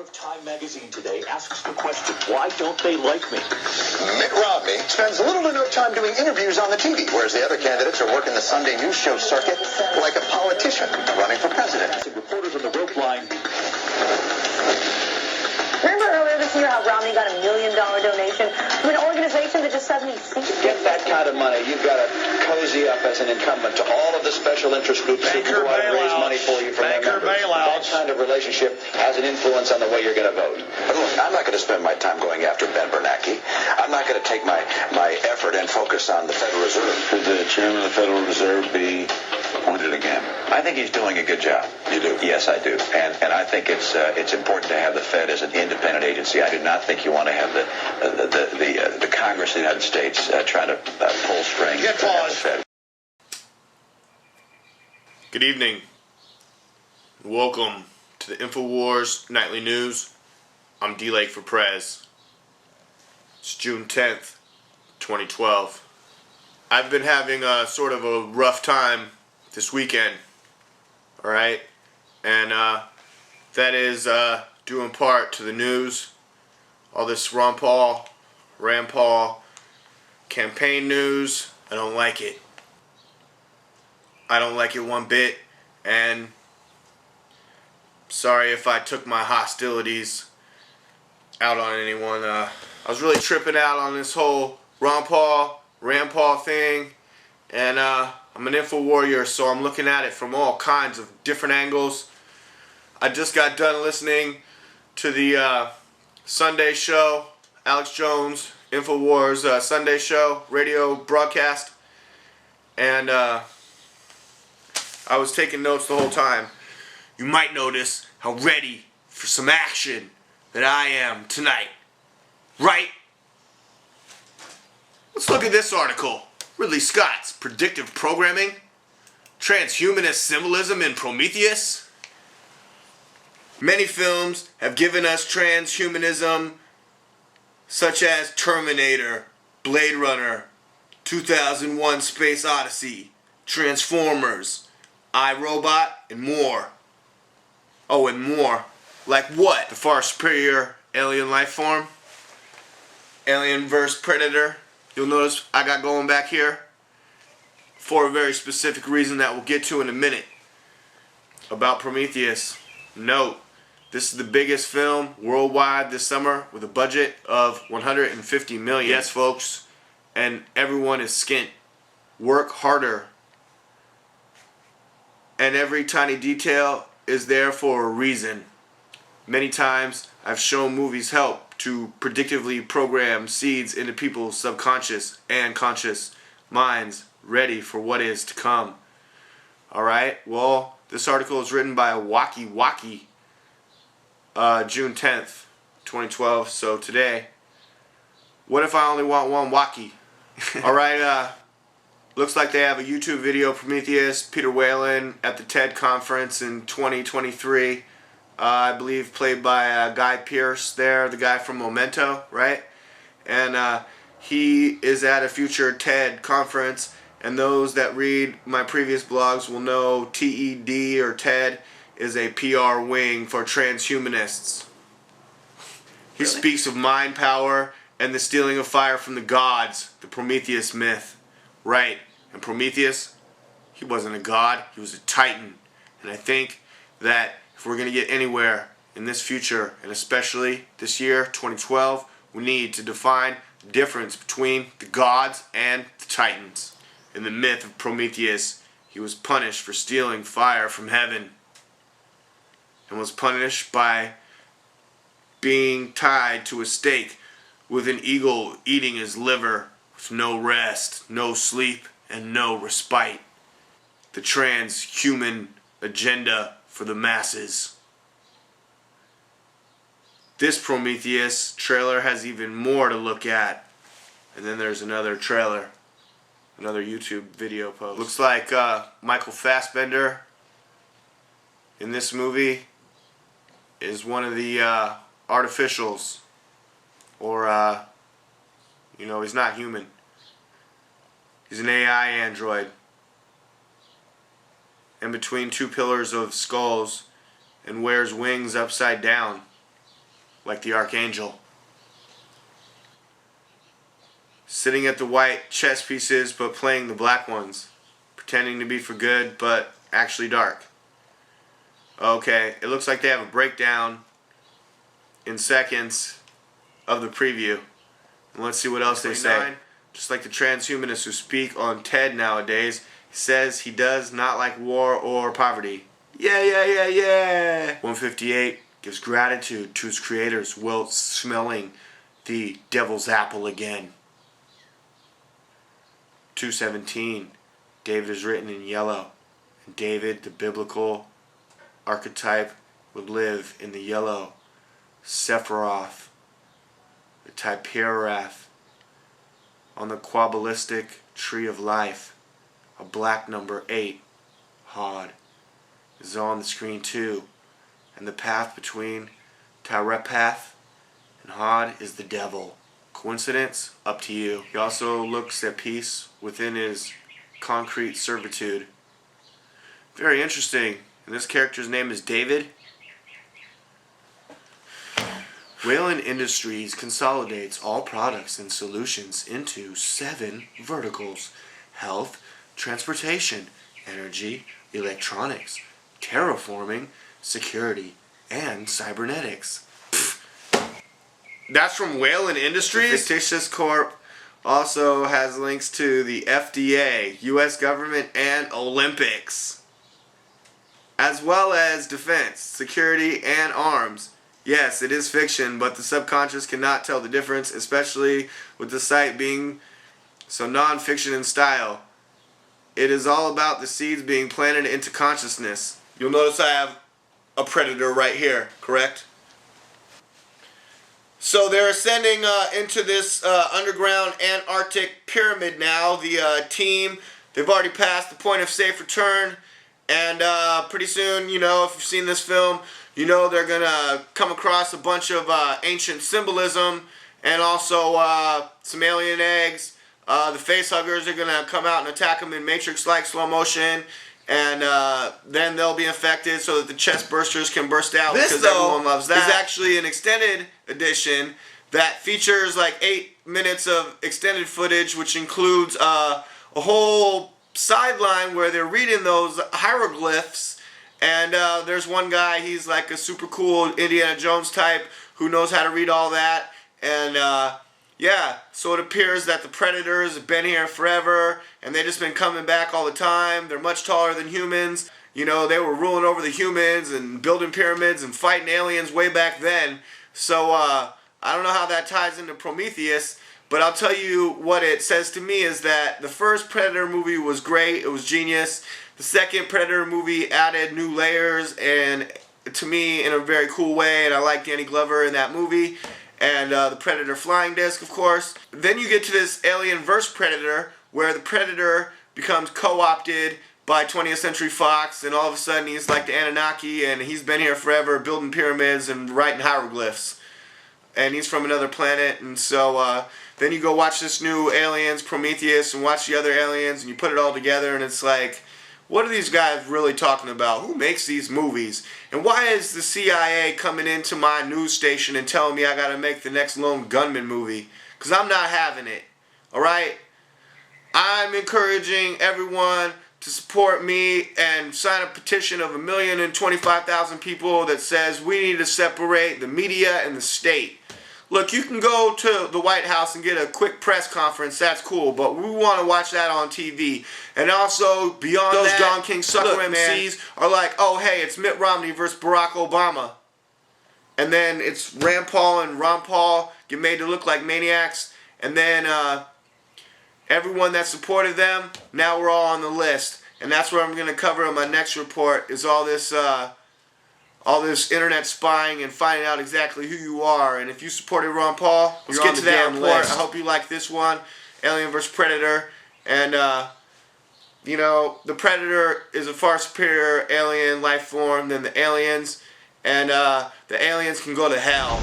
of Time magazine today asks the question, why don't they like me? Mitt Romney spends little to no time doing interviews on the TV, whereas the other candidates are working the Sunday news show circuit like a politician running for president. Reporters on the rope line. Remember earlier this year how Romney got $1 million donation from an organization that just suddenly ceased? To get that kind of money, you've got to cozy up as an incumbent to all of the special interest groups who go out and raise money for you from their members. That kind of relationship has an influence on the way you're going to vote. But look, I'm not going to spend my time going after Ben Bernanke. I'm not going to take my effort and focus on the Federal Reserve. Could the chairman of the Federal Reserve be appointed again? I think he's doing a good job. You do? Yes, I do. And I think it's important to have the Fed as an independent agency. I do not think you want to have the Congress of the United States trying to pull strings. Get pause. Fed. Good evening. Welcome to the INFOWARS Nightly News. I'm DLAKE for PREZ. It's June 10th, 2012. I've been having a sort of a rough time this weekend. Alright? And that is due in part to the news. All this Ron Paul campaign news. I don't like it. I don't like it one bit, and sorry if I took my hostilities out on anyone. I was really tripping out on this whole Ron Paul thing, and I'm an info warrior, so I'm looking at it from all kinds of different angles. I just got done listening to the Sunday show, Alex Jones, INFOWARS Sunday show, radio broadcast, and I was taking notes the whole time. You might notice how ready for some action that I am tonight. Right? Let's look at this article. Ridley Scott's Predictive Programming, Transhumanist Symbolism in Prometheus. Many films have given us transhumanism, such as Terminator, Blade Runner, 2001 Space Odyssey, Transformers, I, Robot, and more. Oh, and more. Like what? The far superior alien life form? Alien vs. Predator. You'll notice I got going back here for a very specific reason that we'll get to in a minute. About Prometheus. Note, this is the biggest film worldwide this summer with a budget of $150 million. Yes, folks. And everyone is skint. Work harder. And every tiny detail is there for a reason. Many times I've shown movies help to predictively program seeds into people's subconscious and conscious minds ready for what is to come. Alright, well, this article is written by Waki Waki, June 10th, 2012, so today. What if I only want one Waki? Alright, looks like they have a YouTube video, Prometheus, Peter Whalen at the TED conference in 2023. I believe played by Guy Pearce there, the guy from Memento, right? And he is at a future TED conference, and those that read my previous blogs will know TED or TED is a PR wing for transhumanists. He speaks of mind power and the stealing of fire from the gods, the Prometheus myth. Right, and Prometheus, he wasn't a god, he was a titan. And I think that if we're going to get anywhere in this future, and especially this year, 2012, we need to define the difference between the gods and the titans. In the myth of Prometheus, he was punished for stealing fire from heaven, and was punished by being tied to a stake with an eagle eating his liver, with no rest, no sleep, and no respite. The transhuman agenda for the masses. This Prometheus trailer has even more to look at. And then there's another trailer, another YouTube video post. Looks like Michael Fassbender in this movie is one of the artificials, or you know, he's not human. He's an AI android. In between two pillars of skulls, and wears wings upside down. like the Archangel. Sitting at the white chess pieces but playing the black ones. Pretending to be for good but actually dark. Okay, it looks like they have a breakdown in seconds of the preview. And let's see what else they say. Just like the transhumanists who speak on TED nowadays, he says he does not like war or poverty. Yeah, yeah, yeah, yeah. 158 gives gratitude to his creators while smelling the devil's apple again. 217, David is written in yellow. And David, the biblical archetype, would live in the yellow. Sephiroth, the Typerath, on the Quabalistic tree of life, a black number 8, Hod, is on the screen too. And the path between Tyrepath and Hod is the devil. Coincidence? Up to you. He also looks at peace within his concrete servitude. Very interesting. And this character's name is David. Whalen Industries consolidates all products and solutions into 7 verticals: health, transportation, energy, electronics, terraforming, security, and cybernetics. That's from Whalen Industries? The fictitious corp also has links to the FDA, US government, and Olympics, as well as defense, security, and arms. Yes, it is fiction, but the subconscious cannot tell the difference, especially with the site being so non-fiction in style. It is all about the seeds being planted into consciousness. You'll notice I have a predator right here, correct? So they're ascending into this underground Antarctic pyramid now. The team, they've already passed the point of safe return, and pretty soon, you know, if you've seen this film, you know they're going to come across a bunch of ancient symbolism and also some alien eggs. The facehuggers are going to come out and attack them in Matrix-like slow motion, and then they'll be infected so that the chest bursters can burst out, because everyone loves that. This is actually an extended edition that features like 8 minutes of extended footage, which includes a whole sideline where they're reading those hieroglyphs. And there's one guy, he's like a super cool Indiana Jones type who knows how to read all that. And yeah, so it appears that the predators have been here forever, and they've just been coming back all the time. They're much taller than humans. You know, they were ruling over the humans and building pyramids and fighting aliens way back then. So I don't know how that ties into Prometheus, but I'll tell you what it says to me is that the first Predator movie was great. It was genius. The second Predator movie added new layers, and to me, in a very cool way, and I like Danny Glover in that movie, and the Predator flying disc, of course. Then you get to this Alien vs. Predator, where the Predator becomes co-opted by 20th Century Fox, and all of a sudden he's like the Anunnaki, and he's been here forever building pyramids and writing hieroglyphs. And he's from another planet, and so then you go watch this new Aliens, Prometheus, and watch the other aliens, and you put it all together, and it's like, what are these guys really talking about? Who makes these movies? And why is the CIA coming into my news station and telling me I gotta make the next Lone Gunman movie? Because I'm not having it. Alright? I'm encouraging everyone to support me and sign a petition of 1,025,000 people that says we need to separate the media and the state. Look, you can go to the White House and get a quick press conference, that's cool, but we want to watch that on TV. And also, beyond those Don King sucker MCs are like, oh hey, it's Mitt Romney versus Barack Obama. And then it's Rand Paul and Ron Paul get made to look like maniacs. And then everyone that supported them, now we're all on the list. And that's what I'm going to cover in my next report, is all this internet spying and finding out exactly who you are. And if you supported Ron Paul, let's get to that report. I hope you like this one, Alien vs. Predator. And, you know, the Predator is a far superior alien life form than the aliens. And the aliens can go to hell.